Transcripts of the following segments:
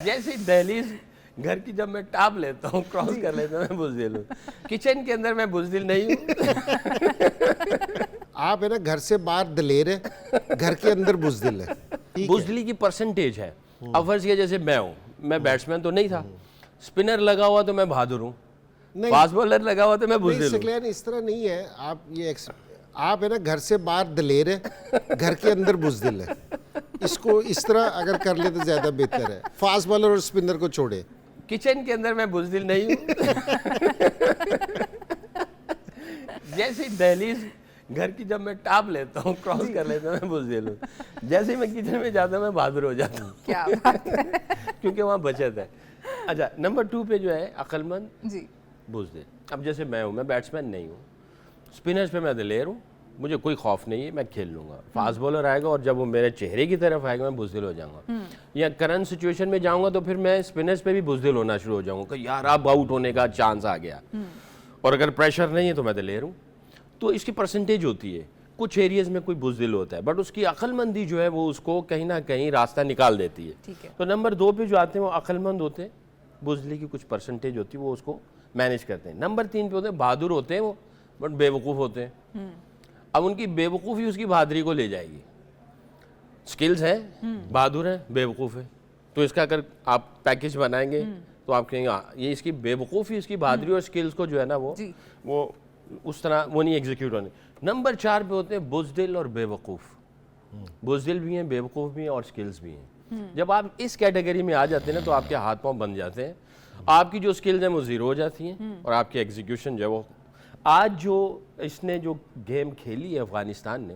जैसे ही दहलीज घर की जब मैं टाप लेता हूँ, क्रॉस कर लेता हूँ, मैं बुज़दिल हूँ। किचन के अंदर मैं बुज़दिल नहीं हूँ। आप है ना घर से बाहर दलेर है, घर के अंदर बुज़दिल है। बुज़दिली की परसेंटेज है। अब फर्ज किया जैसे मैं हूँ, मैं बैट्समैन तो नहीं था, स्पिनर लगा हुआ तो मैं बहादुर हूँ, फास्ट बॉलर लगा हुआ तो मैं बुज़दिल हूँ। नहीं, इस तरह नहीं है। आप है ना घर से बाहर दलेर है, घर के अंदर बुज़दिल है। इसको इस तरह अगर कर ले तो ज्यादा बेहतर है। फास्ट बॉलर और स्पिनर को छोड़े। किचन के अंदर मैं बुज़दिल नहीं हूँ। जैसे ही दहलीज घर की जब मैं टाप लेता हूँ, क्रॉस कर लेता हूँ, मैं बुज़दिल हूँ। जैसे ही मैं किचन में जाता हूँ, मैं बहादुर हो जाता हूँ। क्या बात है। क्योंकि वहाँ बचत है। अच्छा, नंबर 2 पे जो है अक्लमंद, जी बुज़दिल। अब जैसे मैं हूँ, मैं बैट्समैन नहीं हूँ, स्पिनर्स पे मैं दिलेर हूँ, मुझे कोई खौफ नहीं है, मैं खेल लूँगा। फास्ट बॉलर आएगा और जब वो मेरे चेहरे की तरफ आएगा, मैं बुज़दिल हो जाऊँगा। या करंट सिचुएशन में जाऊँगा तो फिर मैं स्पिनर्स पे भी बुज़दिल होना शुरू हो जाऊँगा कि यार अब आउट होने का चांस आ गया। और अगर प्रेशर नहीं है तो मैं दिलेर हूँ। तो इसकी परसेंटेज होती है। कुछ एरियाज़ में कोई बुज़दिल होता है, बट उसकी अक्लमंदी जो है वो उसको कहीं ना कहीं रास्ता निकाल देती है। ठीक है। तो नंबर 2 पे जो आते हैं वो अक्लमंद होते हैं, बुज़दिली की कुछ परसेंटेज होती है, वो उसको मैनेज करते हैं। नंबर 3 पे होते हैं बहादुर होते हैं वो, बट बेवकूफ़ होते हैं। अब उनकी बेवकूफ़ी उसकी बहादुरी को ले जाएगी। स्किल्स है, बहादुर है, बेवकूफ़ है, तो इसका अगर आप पैकेज बनाएंगे तो आप कहेंगे हाँ, ये इसकी बेवकूफ़ी, इसकी बहादुरी और स्किल्स को जो है ना वो उस तरह वो नहीं एग्जीक्यूट होने। नंबर 4 पे होते हैं बुज़दिल और बेवकूफ़। बुज़दिल भी हैं, बेवकूफ़ भी हैं और स्किल्स भी हैं। जब आप इस कैटेगरी में आ जाते हैं ना तो आपके हाथ पांव बन जाते हैं, आपकी जो स्किल्स हैं वो ज़ीरो हो जाती हैं और आपकी एग्जीक्यूशन जो है वो। आज जो इसने जो गेम खेली है अफ़गानिस्तान ने,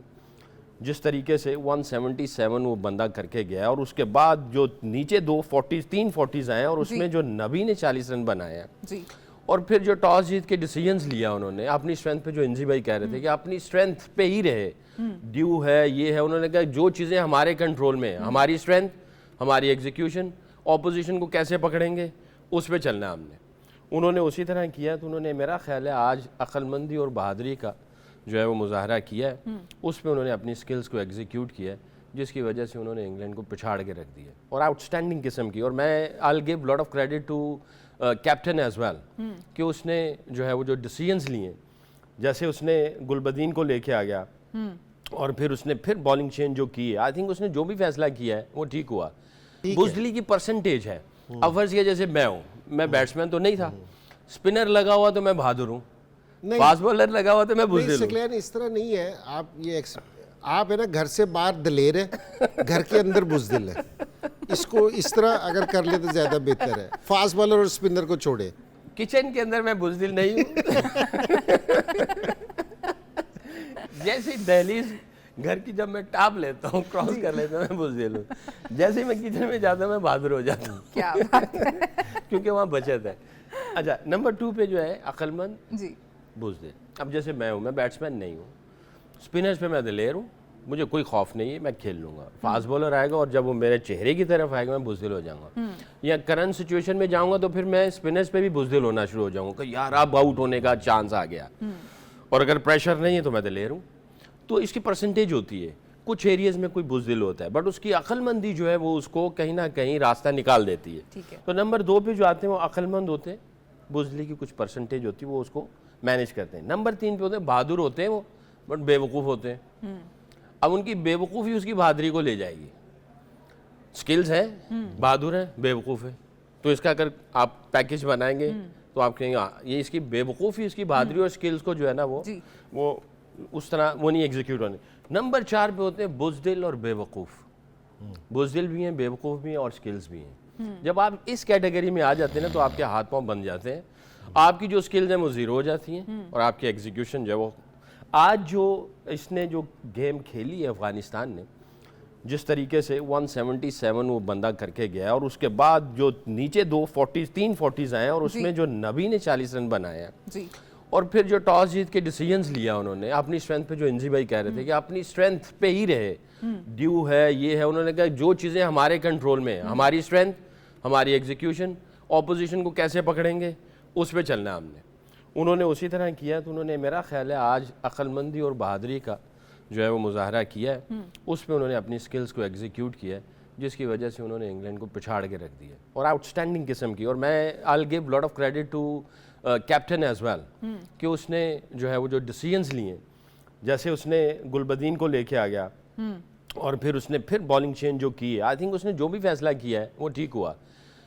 जिस तरीके से 177 वो बंदा करके गया और उसके बाद जो नीचे 3 40s आए और उसमें जो नबी ने 40 रन बनाए हैं जी और फिर जो टॉस जीत के डिसीजंस लिया उन्होंने अपनी स्ट्रेंथ पे, जो इंजी भाई कह रहे थे कि अपनी स्ट्रेंथ पे ही रहे, ड्यू है, ये है, उन्होंने कहा जो चीज़ें हमारे कंट्रोल में है, हमारी स्ट्रेंथ, हमारी एग्जीक्यूशन, ऑपोजिशन को कैसे पकड़ेंगे, उस पर चलना है हमने। उन्होंने उसी तरह किया। तो उन्होंने, मेरा ख्याल है आज अक्लमंदी और बहादुरी का जो है वो मुजाहरा किया है, उस पर उन्होंने अपनी स्किल्स को एग्जीक्यूट किया है, जिसकी वजह से उन्होंने इंग्लैंड को पिछाड़ के रख दिया और आउटस्टैंडिंग किस्म की। और मैं I will give lot of credit to captain as well कि उसने जो है वो जो डिसीजंस लिए, जैसे उसने गुलबदीन को लेके आ गया और फिर उसने फिर बॉलिंग चेंज जो की है, आई थिंक उसने जो भी फैसला किया है वो ठीक हुआ। बुज़दिली की परसेंटेज है। अब फर्ज किया जैसे मैं हूँ, मैं बैट्समैन तो नहीं था, स्पिनर लगा हुआ तो मैं बहादुर हूँ, फास्ट बॉलर लगा हुआ तो मैं बुज़दिल हूँ। इस तरह नहीं है। आप है ना घर से बाहर दलेर है, घर के अंदर बुज़दिल है। इसको इस तरह अगर कर ले तो ज्यादा बेहतर है। फास्ट बॉलर और स्पिनर को छोड़े। किचन के अंदर मैं बुज़दिल नहीं हूँ। जैसे ही दहलीज घर की जब मैं टाप लेता हूँ, क्रॉस कर लेता हूँ, मैं बुज़दिल हूँ। जैसे ही मैं किचन में जाता हूँ, मैं बहादुर हो जाता हूँ। क्या बात है। क्योंकि वहाँ बचत है। अच्छा, नंबर 2 पे जो है अक्लमंद, जी बुज़दिल। अब जैसे मैं हूँ, मैं बैट्समैन नहीं हूँ, स्पिनर्स पे मैं दिलेर हूँ, मुझे कोई खौफ नहीं है, मैं खेल लूँगा। फास्ट बॉलर आएगा और जब वो मेरे चेहरे की तरफ आएगा, मैं बुज़दिल हो जाऊँगा। या करंट सिचुएशन में जाऊँगा तो फिर मैं स्पिनर्स पे भी बुज़दिल होना शुरू हो जाऊँगा कि यार अब आउट होने का चांस आ गया। और अगर प्रेशर नहीं है तो मैं दिलेर हूँ। तो इसकी परसेंटेज होती है। कुछ एरियाज़ में कोई बुज़दिल होता है, बट उसकी अक्लमंदी जो है वो उसको कहीं ना कहीं रास्ता निकाल देती है। ठीक है। तो नंबर 2 पे जो आते हैं वो अक्लमंद होते हैं, बुज़दिली की कुछ परसेंटेज होती है, वो उसको मैनेज करते हैं। नंबर 3 पे होते हैं बहादुर होते हैं वो, बट बेवकूफ़ होते हैं। अब उनकी बेवकूफ़ी उसकी बहादुरी को ले जाएगी। स्किल्स है, बहादुर है, बेवकूफ़ है, तो इसका अगर आप पैकेज बनाएंगे तो आप कहेंगे हाँ, ये इसकी बेवकूफ़ी, इसकी बहादुरी और स्किल्स को जो है ना वो उस तरह वो नहीं एग्जीक्यूट होने। नंबर 4 पे होते हैं बुज़दिल और बेवकूफ़। बुज़दिल भी हैं, बेवकूफ़ भी हैं और स्किल्स भी हैं। जब आप इस कैटेगरी में आ जाते हैं ना तो आपके हाथ पांव बन जाते हैं, आपकी जो स्किल्स हैं वो ज़ीरो हो जाती हैं और आपकी एग्जीक्यूशन जो है वो। आज जो इसने जो गेम खेली है अफ़गानिस्तान ने, जिस तरीके से 177 वो बंदा करके गया और उसके बाद जो नीचे 3 40s आए और उसमें जो नबी ने 40 रन बनाए हैं जी और फिर जो टॉस जीत के डिसीजंस लिया उन्होंने अपनी स्ट्रेंथ पे, जो इंजी भाई कह रहे थे कि अपनी स्ट्रेंथ पे ही रहे, ड्यू है, ये है, उन्होंने कहा जो चीज़ें हमारे कंट्रोल में है, हमारी स्ट्रेंथ, हमारी एग्जीक्यूशन, ऑपोजिशन को कैसे पकड़ेंगे, उस पर चलना है हमने। उन्होंने उसी तरह किया। तो उन्होंने, मेरा ख्याल है आज अक्लमंदी और बहादुरी का जो है वो मुजाहरा किया है, उस पर उन्होंने अपनी स्किल्स को एग्जीक्यूट किया है, जिसकी वजह से उन्होंने इंग्लैंड को पिछाड़ के रख दिया और आउटस्टैंडिंग किस्म की। और मैं I will give lot of credit to captain as well कि उसने जो है वो जो डिसीजंस लिए, जैसे उसने गुलबदीन को लेके आ गया और फिर उसने फिर बॉलिंग चेंज जो की है, आई थिंक उसने जो भी फैसला किया है वो ठीक हुआ।